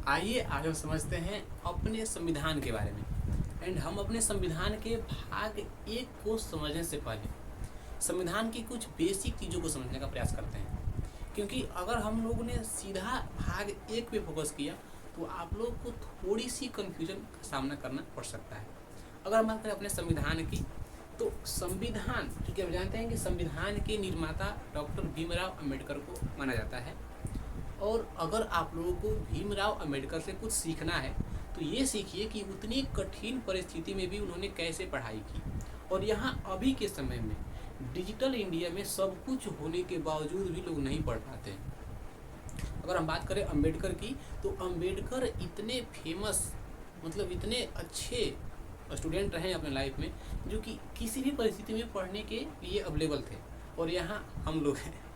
आइए आज हम समझते हैं अपने संविधान के बारे में। एंड हम अपने संविधान के भाग एक को समझने से पहले संविधान की कुछ बेसिक चीज़ों को समझने का प्रयास करते हैं, क्योंकि अगर हम लोगों ने सीधा भाग एक पे फोकस किया तो आप लोग को थोड़ी सी कन्फ्यूजन का सामना करना पड़ सकता है। अगर हम बात करें अपने संविधान की, तो संविधान, क्योंकि हम जानते हैं कि संविधान के निर्माता डॉक्टर भीमराव अंबेडकर को माना जाता है। और अगर आप लोगों को भीमराव अंबेडकर से कुछ सीखना है तो ये सीखिए कि उतनी कठिन परिस्थिति में भी उन्होंने कैसे पढ़ाई की। और यहाँ अभी के समय में डिजिटल इंडिया में सब कुछ होने के बावजूद भी लोग नहीं पढ़ पाते हैं। अगर हम बात करें अंबेडकर की, तो अंबेडकर इतने फेमस, मतलब इतने अच्छे स्टूडेंट रहे अपने लाइफ में, जो कि किसी भी परिस्थिति में पढ़ने के लिए अवेलेबल थे। और यहाँ हम लोग हैं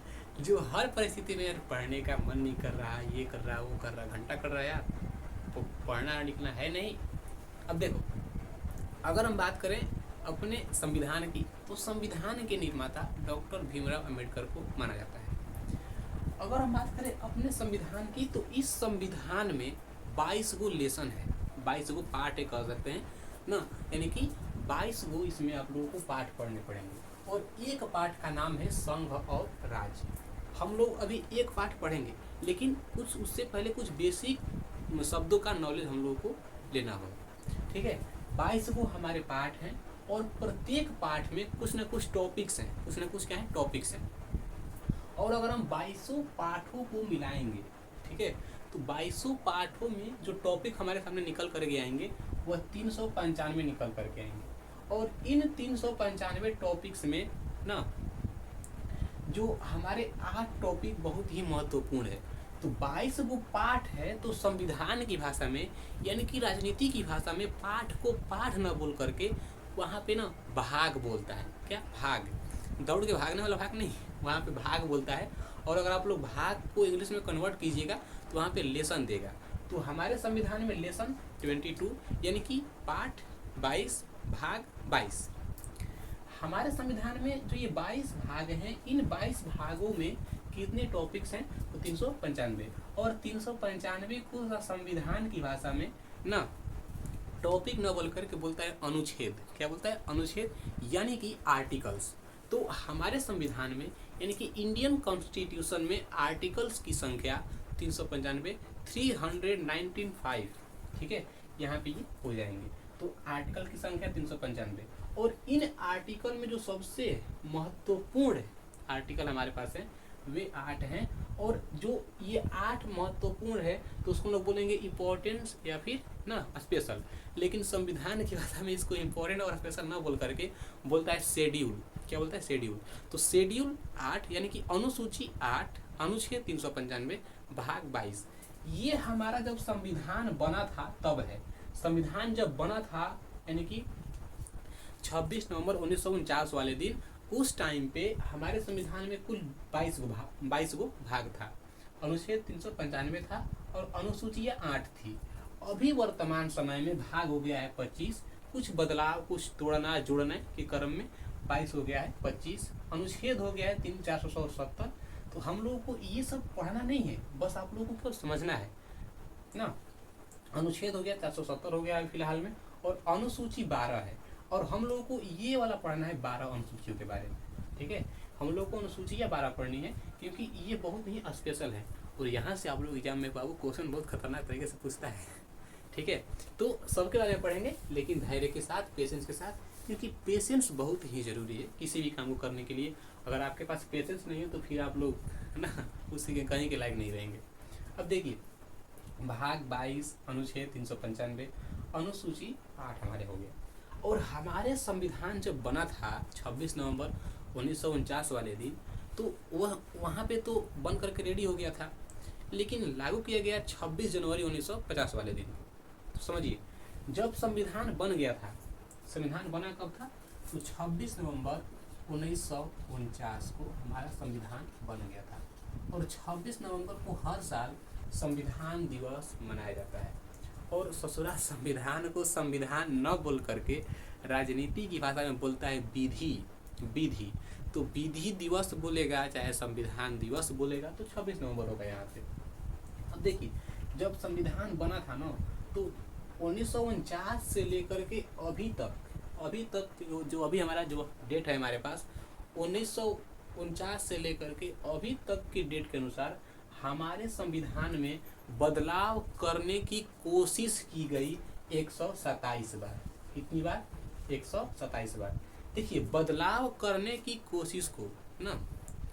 जो हर परिस्थिति में यार पढ़ने का मन नहीं कर रहा, ये कर रहा, वो कर रहा, घंटा कर रहा यार, तो पढ़ना लिखना है नहीं। अब देखो, अगर हम बात करें अपने संविधान की, तो संविधान के निर्माता डॉक्टर भीमराव अंबेडकर को माना जाता है। अगर हम बात करें अपने संविधान की, तो इस संविधान में 22 गो लेसन है, 22 गो पार्ट कह सकते हैं ना, यानी कि 22 गो इसमें आप लोगों को पाठ पढ़ने पड़ेंगे। और एक पाठ का नाम है संघ और राज्य। हम लोग अभी एक पाठ पढ़ेंगे, लेकिन कुछ उससे पहले कुछ बेसिक शब्दों का नॉलेज हम लोगों को लेना होगा। ठीक है, 22 गो हमारे पाठ हैं और प्रत्येक पाठ में कुछ ना कुछ टॉपिक्स हैं, कुछ ना कुछ क्या है, टॉपिक्स हैं। और अगर हम 22 पाठों को मिलाएंगे, ठीक है, तो 22 पाठों में जो टॉपिक हमारे सामने निकल करके आएंगे वह 395 निकल करके आएंगे। और इन 395 टॉपिक्स में ना जो हमारे 8 टॉपिक बहुत ही महत्वपूर्ण है। तो 22 गो पाठ है, तो संविधान की भाषा में यानी कि राजनीति की भाषा में पाठ को पाठ न बोल करके वहाँ पे ना भाग बोलता है। क्या? भाग, दौड़ के भागने वाला भाग नहीं, वहाँ पे भाग बोलता है। और अगर आप लोग भाग को इंग्लिश में कन्वर्ट कीजिएगा तो वहाँ पे लेसन देगा। तो हमारे संविधान में लेसन 22 यानी कि पाठ 22 भाग 22। हमारे संविधान में जो ये 22 भाग हैं, इन 22 भागों में कितने टॉपिक्स हैं? तो 395। और 395 को संविधान की भाषा में ना टॉपिक न बोल करके बोलता है अनुच्छेद। क्या बोलता है? अनुच्छेद, यानी कि आर्टिकल्स। तो हमारे संविधान में यानी कि इंडियन कॉन्स्टिट्यूशन में आर्टिकल्स की संख्या 395, 395, ठीक है, यहाँ पे ये हो जाएंगे। तो आर्टिकल की संख्या 395। और इन आर्टिकल में जो सबसे महत्वपूर्ण आर्टिकल हमारे पास है वे 8 हैं। और जो ये 8 महत्वपूर्ण है तो उसको लोग बोलेंगे इम्पोर्टेंस या फिर ना स्पेशल। लेकिन संविधान की भाषा में इसको इम्पोर्टेंट और स्पेशल ना बोल करके बोलता है शेड्यूल। क्या बोलता है? शेड्यूल। तो शेड्यूल 8 यानी कि अनुसूची 8, अनुच्छेद 395, भाग 22। ये हमारा जब संविधान बना था तब है। संविधान जब बना था यानी कि 26 नवंबर 1949 वाले दिन, उस टाइम पे हमारे संविधान में कुल 22 गो भाग था। अनुच्छेद 395 था और अनुसूचियाँ 8 थी। अभी वर्तमान समय में भाग हो गया है 25, कुछ बदलाव, कुछ तोड़ना जोड़ने के क्रम में 22 हो गया है 25। अनुच्छेद हो गया है 470। तो हम लोगों को ये सब पढ़ना नहीं है, बस आप लोगों को समझना है ना। अनुच्छेद हो गया 470 हो गया है फिलहाल में, और अनुसूची 12 है। और हम लोगों को ये वाला पढ़ना है 12 अनुसूचियों के बारे में। ठीक है, हम लोग को अनुसूचियाँ 12 पढ़नी है, क्योंकि ये बहुत ही स्पेशल है। और यहाँ से आप लोग एग्जाम में बाबू क्वेश्चन बहुत खतरनाक तरीके से पूछता है। ठीक है, तो सबके बारे में पढ़ेंगे, लेकिन धैर्य के साथ, पेशेंस के साथ, क्योंकि पेशेंस बहुत ही ज़रूरी है किसी भी काम को करने के लिए। अगर आपके पास पेशेंस नहीं है तो फिर आप लोग ना उसी के कहीं के लायक नहीं रहेंगे। अब देखिए, भाग 22, अनुच्छेद 395, अनुसूची 8 हमारे हो गया। और हमारे संविधान जब बना था 26 नवंबर 1949 वाले दिन, तो वह वहाँ पे तो बन करके रेडी हो गया था, लेकिन लागू किया गया 26 जनवरी 1950 वाले दिन। तो समझिए, जब संविधान बन गया था, संविधान बना कब था? तो 26 नवंबर 1949 को हमारा संविधान बन गया था। और 26 नवंबर को हर साल संविधान दिवस मनाया जाता है। और ससुरा संविधान को संविधान न बोल करके राजनीति की भाषा में बोलता है विधि। विधि, तो विधि दिवस बोलेगा चाहे संविधान दिवस बोलेगा, तो 26 नवंबर होगा यहाँ पे। अब देखिए, जब संविधान बना था ना, तो 1949 से लेकर के अभी तक जो अभी हमारा जो डेट है हमारे पास, 1949 से लेकर के अभी तक की डेट के अनुसार हमारे संविधान में बदलाव करने की कोशिश की गई 127 बार। कितनी बार? 127 बार। देखिए, बदलाव करने की कोशिश को ना,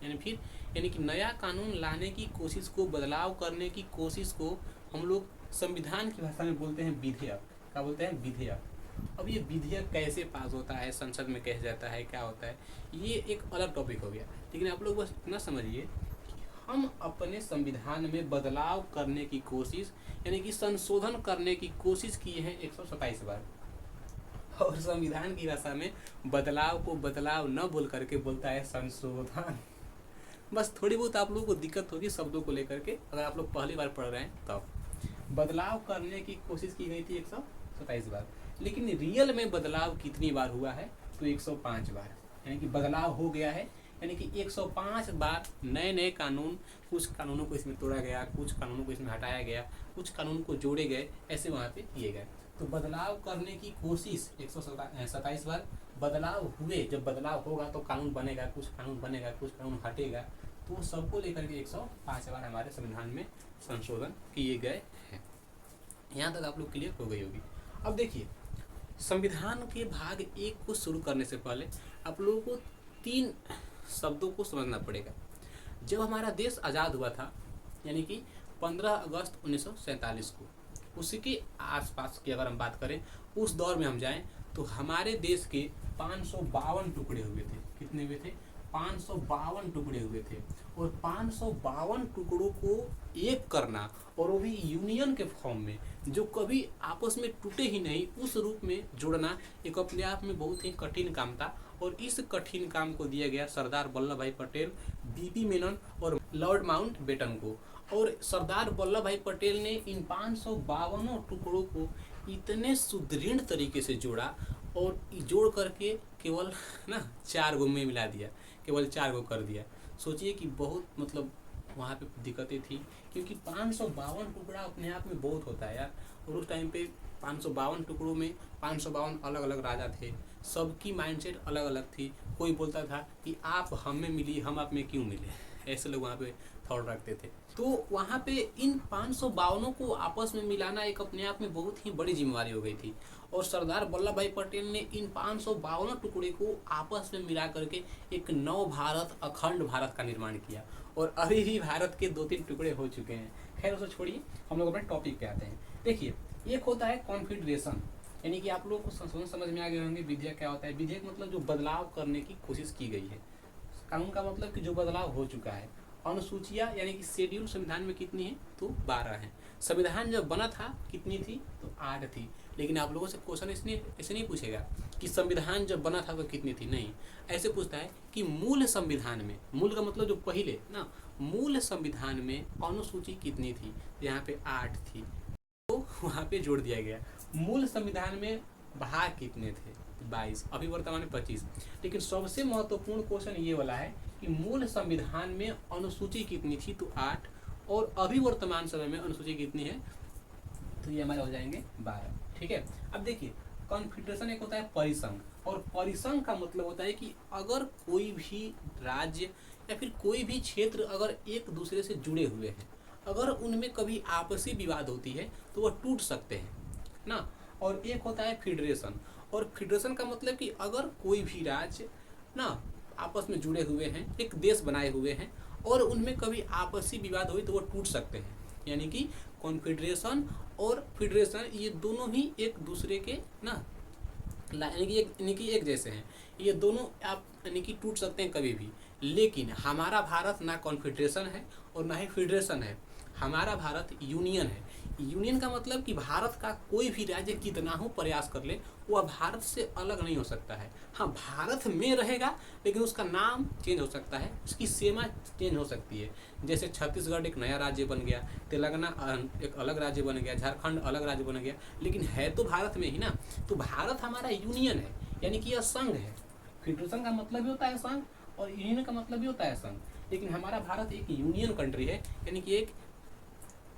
यानी कि नया कानून लाने की कोशिश को, बदलाव करने की कोशिश को हम लोग संविधान की भाषा में बोलते हैं विधेयक। क्या बोलते हैं? विधेयक। अब ये विधेयक कैसे पास होता है, संसद में कैसे जाता है, क्या होता है, ये एक अलग टॉपिक हो गया। लेकिन आप लोग बस इतना समझिए कि हम अपने संविधान में बदलाव करने की कोशिश, यानी कि संशोधन करने की कोशिश किए हैं 127 बार। और संविधान की भाषा में बदलाव को बदलाव न बोल करके बोलता है संशोधन। बस थोड़ी बहुत आप लोगों को दिक्कत होगी शब्दों को लेकर के, अगर आप लोग पहली बार पढ़ रहे हैं तब। बदलाव करने की कोशिश की गई थी 127 बार, लेकिन रियल में बदलाव कितनी बार हुआ है? तो 105 बार। यानी कि बदलाव हो गया है, यानी कि 105 बार नए नए कानून, कुछ कानूनों को इसमें तोड़ा गया, कुछ कानूनों को इसमें हटाया गया, कुछ कानून को जोड़े गए, ऐसे वहाँ पे किए गए। तो बदलाव करने की कोशिश 127 बार। बदलाव हुए, जब बदलाव होगा तो कानून बनेगा, कुछ कानून बनेगा, कुछ कानून हटेगा, तो सबको लेकर के 105 बार हमारे संविधान में संशोधन किए गए हैं। यहाँ तक आप लोग क्लियर हो गई होगी। अब देखिए, संविधान के भाग 1 को शुरू करने से पहले आप लोगों को 3 शब्दों को समझना पड़ेगा। जब हमारा देश आज़ाद हुआ था, यानी कि 15 अगस्त 1947 को, उसी के आसपास की अगर हम बात करें, उस दौर में हम जाएं, तो हमारे देश के 552 टुकड़े हुए थे। कितने हुए थे? 552 टुकड़े हुए थे। और 552 टुकड़ों को एक करना, और वो भी यूनियन के फॉर्म में, जो कभी आपस में टूटे ही नहीं, उस रूप में जोड़ना एक अपने आप में बहुत ही कठिन काम था। और इस कठिन काम को दिया गया सरदार वल्लभ भाई पटेल, बीपी मेनन और लॉर्ड माउंटबेटन को। और सरदार वल्लभ भाई पटेल ने इन 552 टुकड़ों को इतने सुदृढ़ तरीके से जोड़ा, और जोड़ करके केवल 4 गो में मिला दिया, केवल 4 गो कर दिया। सोचिए कि बहुत मतलब वहाँ पे दिक्कतें थी, क्योंकि 552 टुकड़ा अपने आप में बहुत होता है यार। और उस टाइम पे 552 टुकड़ों में 552 अलग अलग राजा थे, सबकी माइंडसेट अलग अलग थी। कोई बोलता था कि आप हमें मिली, हम आप में क्यों मिले, ऐसे लोग वहाँ पे थॉट रखते थे। तो वहाँ पे इन 552 को आपस में मिलाना एक अपने आप में बहुत ही बड़ी जिम्मेवारी हो गई थी। और सरदार वल्लभ भाई पटेल ने इन 552 टुकड़े को आपस में मिला करके एक नव भारत, अखंड भारत का निर्माण किया। और अभी भी भारत के 2-3 टुकड़े हो चुके हैं। खैर उसे छोड़िए, हम लोग अपने टॉपिक पे आते हैं। देखिए, एक होता है कॉन्फेडरेशन, यानी कि आप लोगों को संशोधन समझ में आ गए होंगे। विधेयक क्या होता है? विधेयक मतलब जो बदलाव करने की कोशिश की गई है। कानून का मतलब कि जो बदलाव हो चुका है। अनुसूचियाँ यानी कि शेड्यूल संविधान में कितनी है? तो 12 है। संविधान जब बना था कितनी थी? तो 8 थी। लेकिन आप लोगों से क्वेश्चन ऐसे नहीं पूछेगा कि संविधान जब बना था तो कितनी थी, नहीं। ऐसे पूछता है कि मूल संविधान में, मूल का मतलब जो पहले ना, मूल संविधान में अनुसूची कितनी थी? यहाँ पे 8 थी, तो वहाँ पे जोड़ दिया गया। मूल संविधान में भाग कितने थे? 22, अभी वर्तमान में 25। लेकिन सबसे महत्वपूर्ण क्वेश्चन ये वाला है कि मूल संविधान में अनुसूची कितनी थी? तो 8, और अभी वर्तमान समय में अनुसूची कितनी है? तो ये हमारे हो जाएंगे 12। ठीक है। अब देखिए, कॉन्फेडरेशन एक होता है परिसंघ, और परिसंघ का मतलब होता है कि अगर कोई भी राज्य या फिर कोई भी क्षेत्र अगर एक दूसरे से जुड़े हुए हैं, अगर उनमें कभी आपसी विवाद होती है तो वह टूट सकते हैं ना। और एक होता है फेडरेशन, और फेडरेशन का मतलब कि अगर कोई भी राज्य ना आपस में जुड़े हुए हैं, एक देश बनाए हुए हैं, और उनमें कभी आपसी विवाद हुई तो वो टूट सकते हैं। यानी कि कॉन्फेडरेशन और फेडरेशन ये दोनों ही एक दूसरे के ना, यानी कि एक जैसे हैं। ये दोनों आप यानी कि टूट सकते हैं कभी भी। लेकिन हमारा भारत ना कॉन्फेडरेशन है और ना ही फेडरेशन है, हमारा भारत यूनियन है। यूनियन का मतलब कि भारत का कोई भी राज्य कितना हो प्रयास कर ले, वह भारत से अलग नहीं हो सकता है। हाँ, भारत में रहेगा, लेकिन उसका नाम चेंज हो सकता है, उसकी सीमा चेंज हो सकती है। जैसे छत्तीसगढ़ एक नया राज्य बन गया, तेलंगाना एक अलग राज्य बन गया, झारखंड अलग राज्य बन गया, लेकिन है तो भारत में ही ना। तो भारत हमारा यूनियन है, यानी कि यह संघ है। फेडरेशन का मतलब भी होता है संघ, और यूनियन का मतलब भी होता है संघ। लेकिन हमारा भारत एक यूनियन कंट्री है, यानी कि एक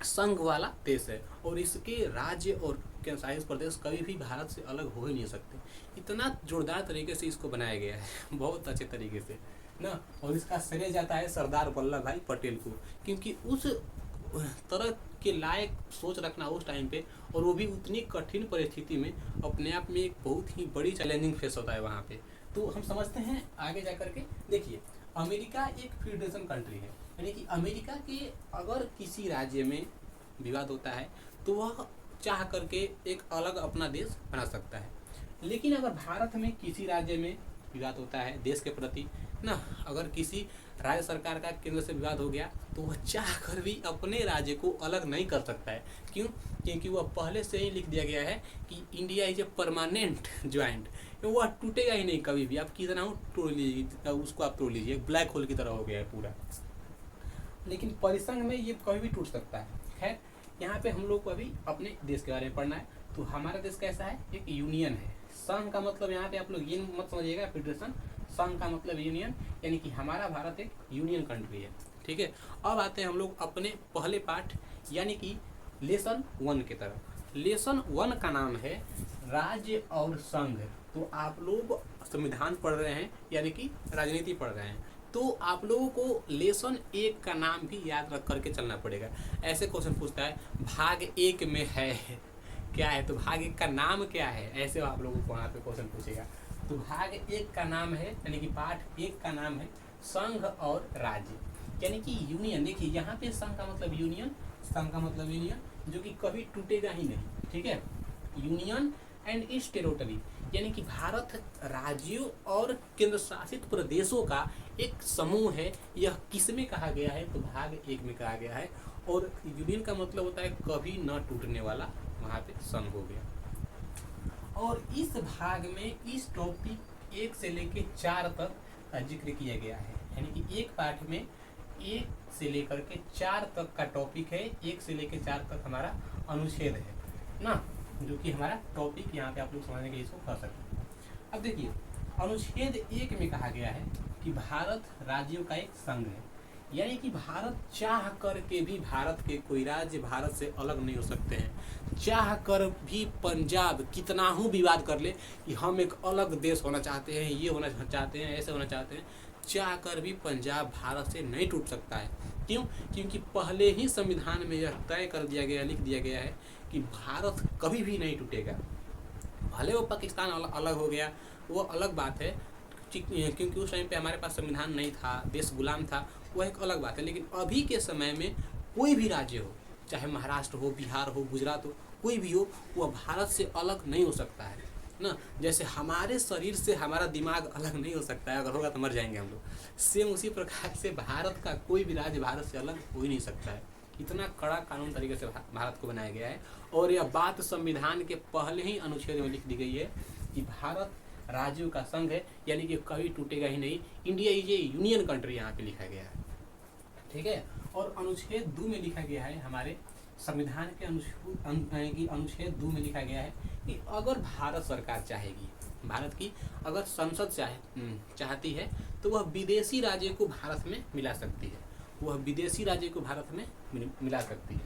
संघ वाला देश है और इसके राज्य और केंद्रशासित प्रदेश कभी भी भारत से अलग हो ही नहीं सकते। इतना जोरदार तरीके से इसको बनाया गया है बहुत अच्छे तरीके से ना। और इसका श्रेय जाता है सरदार वल्लभ भाई पटेल को, क्योंकि उस तरह के लायक सोच रखना उस टाइम पे, और वो भी उतनी कठिन परिस्थिति में, अपने आप में एक बहुत ही बड़ी चैलेंजिंग फेस होता है वहाँ पे। तो हम समझते हैं आगे जा करके। देखिए, अमेरिका एक फेडरेशन कंट्री है, यानी कि अमेरिका के अगर किसी राज्य में विवाद होता है तो वह चाह करके एक अलग अपना देश बना सकता है। लेकिन अगर भारत में किसी राज्य में विवाद होता है देश के प्रति ना, अगर किसी राज्य सरकार का केंद्र से विवाद हो गया तो वह चाह कर भी अपने राज्य को अलग नहीं कर सकता है। क्यों? क्योंकि वह पहले से ही लिख दिया गया है कि India is a permanent joint, वह टूटेगा ही नहीं कभी भी। आप कितना हो तोड़ लीजिए उसको, आप तोड़ लीजिए, ब्लैक होल की तरह हो गया है पूरा। लेकिन परिसंघ में ये कभी भी टूट सकता है। खैर, यहाँ पे हम लोग को अभी अपने देश के बारे में पढ़ना है। तो हमारा देश कैसा है? एक यूनियन है। संघ का मतलब यहाँ पे आप लोग ये मत समझिएगा फेडरेशन, संघ का मतलब यूनियन, यानी कि हमारा भारत एक यूनियन कंट्री है। ठीक है, अब आते हैं हम लोग अपने पहले पाठ यानी कि लेसन 1 की तरफ। लेसन 1 का नाम है राज्य और संघ। तो आप लोग संविधान पढ़ रहे हैं यानी कि राजनीति पढ़ रहे हैं, तो आप लोगों को लेसन 1 का नाम भी याद रख करके चलना पड़ेगा। ऐसे क्वेश्चन पूछता है भाग 1 में है क्या है, तो भाग 1 का नाम क्या है, ऐसे आप लोगों को वहाँ पे क्वेश्चन पूछेगा। तो भाग 1 का नाम है यानी कि पाठ 1 का नाम है संघ और राज्य, यानी कि यूनियन। देखिए यहाँ पे संघ का मतलब यूनियन, संघ का मतलब यूनियन, जो कि कभी टूटेगा ही नहीं। ठीक है, यूनियन एंड इट्स टेरिटरी, यानी कि भारत राज्यों और केंद्र शासित प्रदेशों का एक समूह है। यह किस में कहा गया है? तो भाग 1 में कहा गया है। और यूनियन का मतलब होता है कभी न टूटने वाला, वहाँ पे संघ हो गया। और इस भाग में इस टॉपिक 1 से लेके 4 तक जिक्र किया गया है, यानी कि एक पाठ में 1 से लेकर के 4 तक का टॉपिक है। 1 से लेके 4 तक हमारा अनुच्छेद है ना, जो कि हमारा टॉपिक यहाँ पे आप लोग समझने के लिए इसको कर सकते हैं। अब देखिए, अनुच्छेद 1 में कहा गया है कि भारत राज्यों का एक संघ है, यानी कि भारत चाह करके भी भारत के कोई राज्य भारत से अलग नहीं हो सकते हैं। चाह कर भी पंजाब कितना ही विवाद कर ले कि हम एक अलग देश होना चाहते हैं, ये होना चाहते हैं, ऐसे होना चाहते हैं, चाह कर भी पंजाब भारत से नहीं टूट सकता है। क्यों? क्योंकि पहले ही संविधान में यह तय कर दिया गया, लिख दिया गया है कि भारत कभी भी नहीं टूटेगा। भले वो पाकिस्तान अलग हो गया, वो अलग बात है, क्योंकि उस टाइम पे हमारे पास संविधान नहीं था, देश गुलाम था, वह एक अलग बात है। लेकिन अभी के समय में कोई भी राज्य हो, चाहे महाराष्ट्र हो, बिहार हो, गुजरात हो, कोई भी हो, वह भारत से अलग नहीं हो सकता है ना। जैसे हमारे शरीर से हमारा दिमाग अलग नहीं हो सकता है, अगर होगा तो मर जाएंगे हम लोग, सेम उसी प्रकार से भारत का कोई भी राज्य भारत से अलग हो ही नहीं सकता है। इतना कड़ा कानून तरीके से भारत को बनाया गया है। और यह बात संविधान के पहले ही अनुच्छेद में लिख दी गई है कि भारत राज्यों का संघ है, यानी कि कभी टूटेगा ही नहीं। India is A union country यहाँ पे लिखा गया है। ठीक है, और अनुच्छेद 2 में लिखा गया है, हमारे संविधान के अनुच्छेद 2 में लिखा गया है कि अगर भारत सरकार चाहेगी, भारत की अगर संसद चाहती है तो वह विदेशी राज्य को भारत में मिला सकती है, वह विदेशी राज्य को भारत में मिला सकती है।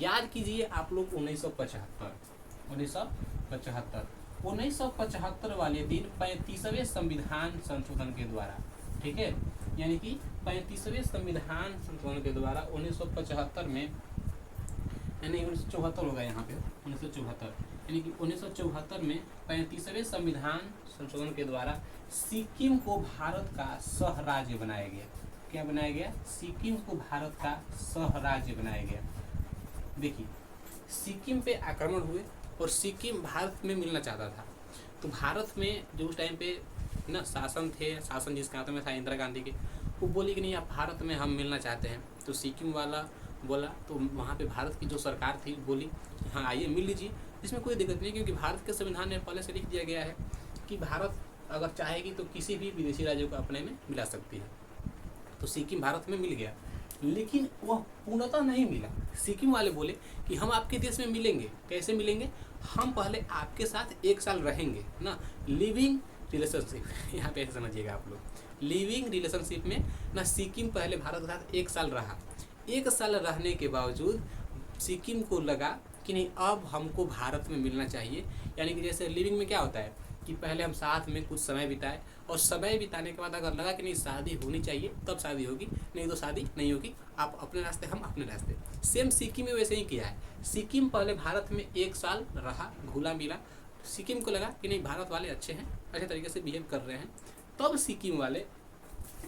याद कीजिए आप लोग 1975 वाले दिन 35वें संविधान संशोधन के द्वारा, ठीक है, यानी कि 35वें संविधान संशोधन के द्वारा 1975 में, यानी 1974 होगा यहाँ पे 1974, यानी कि 1974 में 35वें संविधान संशोधन के द्वारा सिक्किम को भारत का सह राज्य बनाया गया। क्या बनाया गया? सिक्किम को भारत का सह राज्य बनाया गया। देखिए, सिक्किम पे आक्रमण हुए और सिक्किम भारत में मिलना चाहता था, तो भारत में जो उस टाइम पे ना शासन जिसके हाथों में था इंदिरा गांधी के, वो बोली कि नहीं आप भारत में हम मिलना चाहते हैं। तो सिक्किम वाला बोला, तो वहाँ पे भारत की जो सरकार थी बोली हाँ आइए मिल लीजिए, इसमें कोई दिक्कत नहीं, क्योंकि भारत के संविधान में पहले से लिख दिया गया है कि भारत अगर चाहेगी तो किसी भी विदेशी राज्य को अपने में मिला सकती है। तो सिक्किम भारत में मिल गया, लेकिन वह पूर्णतः नहीं मिला। सिक्किम वाले बोले कि हम आपके देश में मिलेंगे, कैसे मिलेंगे? हम पहले आपके साथ 1 साल रहेंगे ना, लिविंग रिलेशनशिप, यहाँ पे ऐसे समझिएगा आप लोग, लिविंग रिलेशनशिप में ना सिक्किम पहले भारत के साथ 1 साल रहा। 1 साल रहने के बावजूद सिक्किम को लगा कि नहीं अब हमको भारत में मिलना चाहिए। यानी कि जैसे लिविंग में क्या होता है कि पहले हम साथ में कुछ समय बिताए और समय बिताने के बाद अगर लगा कि नहीं शादी होनी चाहिए तब शादी होगी, नहीं तो शादी नहीं होगी, आप अपने रास्ते हम अपने रास्ते। सेम सिक्किम में वैसे ही किया है। सिक्किम पहले भारत में 1 साल रहा, घुला मिला, सिक्किम को लगा कि नहीं भारत वाले अच्छे हैं, अच्छे तरीके से बिहेव कर रहे हैं, तब सिक्किम वाले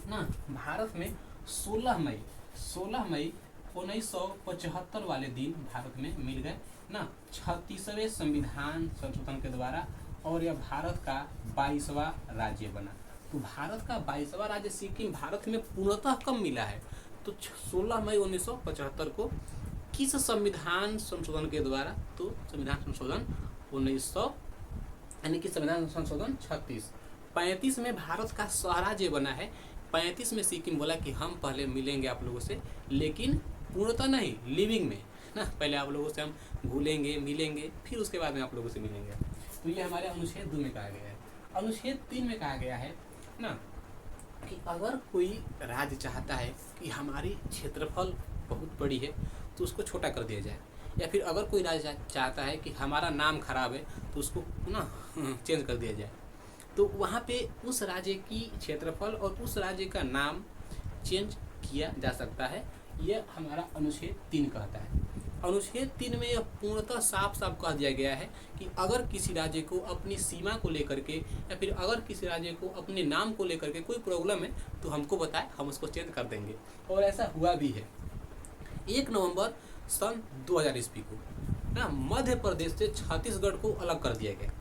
ना भारत में 16 मई 1975 वाले दिन भारत में मिल गए ना 36वें संविधान संशोधन के द्वारा, और यह भारत का 22वां राज्य बना। तो भारत का 22वां राज्य सिक्किम भारत में पूर्णतः कब मिला है? तो 16 मई 1975 को किस संविधान संशोधन के द्वारा? तो संविधान संशोधन 1900 यानी कि संविधान संशोधन 35 में भारत का स्वराज्य बना है। 35 में सिक्किम बोला कि हम पहले मिलेंगे आप लोगों से, लेकिन पूर्णतः नहीं, लिविंग में ना, पहले आप लोगों से हम घुलेंगे मिलेंगे, फिर उसके बाद में आप लोगों से मिलेंगे। तो ये हमारे अनुच्छेद 2 में कहा गया है। अनुच्छेद 3 में कहा गया है ना कि अगर कोई राज्य चाहता है कि हमारी क्षेत्रफल बहुत बड़ी है तो उसको छोटा कर दिया जाए, या फिर अगर कोई राज्य चाहता है कि हमारा नाम खराब है तो उसको ना चेंज कर दिया जाए, तो वहाँ पे उस राज्य की क्षेत्रफल और उस राज्य का नाम चेंज किया जा सकता है। यह हमारा अनुच्छेद 3 कहता है। अनुच्छेद 3 में यह पूर्णतः साफ साफ कह दिया गया है कि अगर किसी राज्य को अपनी सीमा को लेकर के या फिर अगर किसी राज्य को अपने नाम को लेकर के कोई प्रॉब्लम है तो हमको बताए, हम उसको चेंज कर देंगे। और ऐसा हुआ भी है। 1 नवंबर सन 2000 ईस्वी को ना मध्य प्रदेश से छत्तीसगढ़ को अलग कर दिया गया,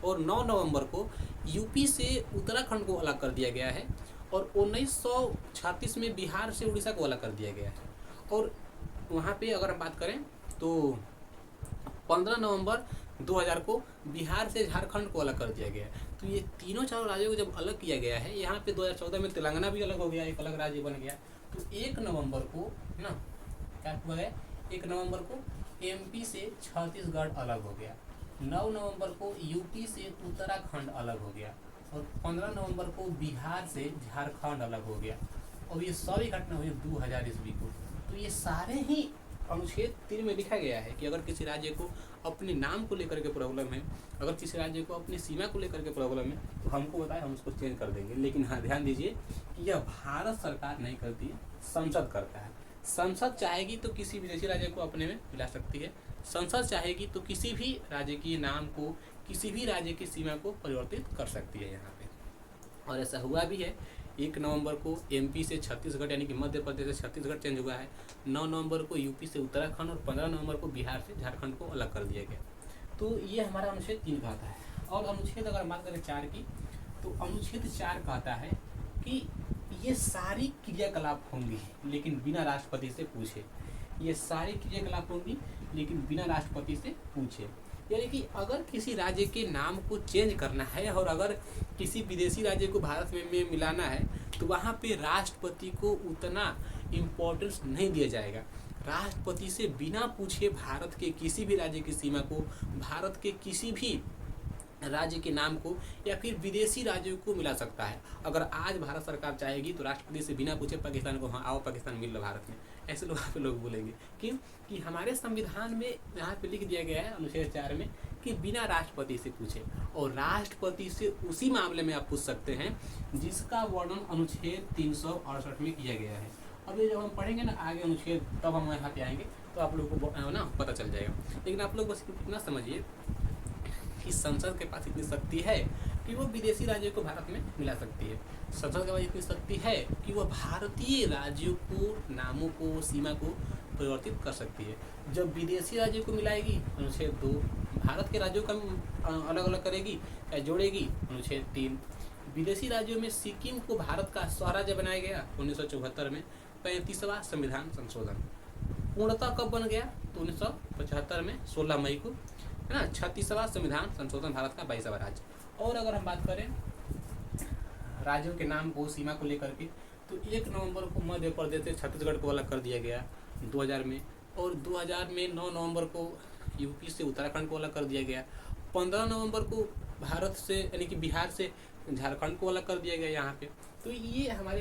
और 9 नवंबर को यूपी से उत्तराखंड को अलग कर दिया गया है, और 1936 में बिहार से उड़ीसा को अलग कर दिया गया है। और वहाँ पे अगर हम बात करें तो 15 नवंबर 2000 को बिहार से झारखंड को अलग कर दिया गया है। तो ये तीनों चारों राज्यों को जब अलग किया गया है, यहाँ पे 2014 में तेलंगाना भी अलग हो गया, एक अलग राज्य बन गया। तो 1 नवंबर को ना क्या हुआ है, 1 नवंबर को एमपी से छत्तीसगढ़ अलग हो गया, 9 नवंबर को यूपी से उत्तराखंड अलग हो गया, और 15 नवंबर को बिहार से झारखंड अलग हो गया। और ये सारी घटना हुई 2000 ईस्वी को। तो ये सारे ही अनुच्छेद 3 में लिखा गया है कि अगर किसी राज्य को अपने नाम को लेकर के प्रॉब्लम है, अगर किसी राज्य को अपनी सीमा को लेकर के प्रॉब्लम है तो हमको बताए, हम उसको चेंज कर देंगे। लेकिन हाँ, ध्यान दीजिए कि यह भारत सरकार नहीं करती है, संसद करता है। संसद चाहेगी तो किसी विदेशी राज्य को अपने में मिला सकती है, संसद चाहेगी तो किसी भी राज्य के नाम को, किसी भी राज्य की सीमा को परिवर्तित कर सकती है यहाँ पे। और ऐसा हुआ भी है। 1 नवंबर को एमपी से छत्तीसगढ़ यानी कि मध्य प्रदेश से छत्तीसगढ़ चेंज हुआ है, 9 नवंबर को यूपी से उत्तराखंड, और 15 नवंबर को बिहार से झारखंड को अलग कर दिया गया। तो ये हमारा अनुच्छेद 3 कहता है। और अनुच्छेद अगर बात करें 4 की, तो अनुच्छेद 4 कहता है कि ये सारी क्रियाकलाप होंगी लेकिन बिना राष्ट्रपति से पूछे। ये सारी क्रियाकलाप होंगी लेकिन बिना राष्ट्रपति से पूछे। यानी कि अगर किसी राज्य के नाम को चेंज करना है और अगर किसी विदेशी राज्य को भारत में मिलाना है तो वहाँ पे राष्ट्रपति को उतना इम्पोर्टेंस नहीं दिया जाएगा। राष्ट्रपति से बिना पूछे भारत के किसी भी राज्य की सीमा को, भारत के किसी भी राज्य के नाम को या फिर विदेशी राज्यों को मिला सकता है। अगर आज भारत सरकार चाहेगी तो राष्ट्रपति से बिना पूछे पाकिस्तान को, हाँ आओ पाकिस्तान मिल लो भारत में, ऐसे लोग पे लोग बोलेंगे। क्यों? कि हमारे संविधान में यहाँ पे लिख दिया गया है अनुच्छेद 4 में कि बिना राष्ट्रपति से पूछे, और राष्ट्रपति से उसी मामले में आप पूछ सकते हैं जिसका वर्णन अनुच्छेद 368 में किया गया है। अब ये जब हम पढ़ेंगे ना आगे अनुच्छेद, तब हम यहाँ पे आएंगे तो आप लोगों को ना पता चल जाएगा। लेकिन आप लोग बस इतना समझिए कि संसद के पास इतनी शक्ति है कि वो विदेशी राज्यों को भारत में मिला सकती है। संसद के पास इतनी शक्ति है कि वो भारतीय राज्यों को, नामों को, सीमा को परिवर्तित कर सकती है। जब विदेशी राज्यों को मिलाएगी अनुच्छेद 2, भारत के राज्यों का अलग अलग करेगी या जोड़ेगी अनुच्छेद 3। विदेशी राज्यों में सिक्किम को भारत का स्वराज्य बनाया गया 1974 में, 35वां संविधान संशोधन। पूर्णतः कब बन गया? तो 1975 में 16 मई को, है ना। 36वां संविधान संशोधन, भारत का 22वां राज्य। और अगर हम बात करें राज्यों के नाम को, सीमा को लेकर के, तो 1 नवंबर को मध्य प्रदेश से छत्तीसगढ़ को अलग कर दिया गया 2000 में, और 2000 में 9 नवंबर को यूपी से उत्तराखंड को अलग कर दिया गया। 15 नवंबर को भारत से यानी कि बिहार से झारखंड को अलग कर दिया गया यहाँ पे। तो ये हमारे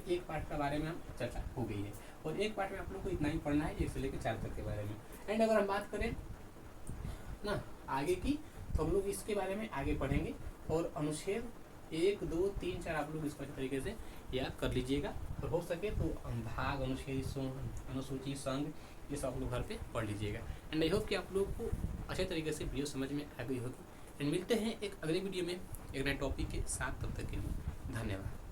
एक पार्ट के बारे में हम चर्चा हो गई है, और एक पार्ट में आप लोग को इतना ही पढ़ना है, 1 से लेकर 4 तक के बारे में। एंड अगर हम बात करें ना आगे की, तो हम लोग इसके बारे में आगे पढ़ेंगे और अनुच्छेद 1, 2, 3, 4 आप लोग इसको अच्छे तरीके से याद कर लीजिएगा और हो सके तो भाग, अनुच्छेद, अनुसूची, संघ, ये सब आप लोग घर पे पढ़ लीजिएगा। एंड आई होप कि आप लोग को अच्छे तरीके से वीडियो समझ में आ गई होगी। एंड मिलते हैं एक अगले वीडियो में एक नए टॉपिक के साथ, तब तक के लिए धन्यवाद।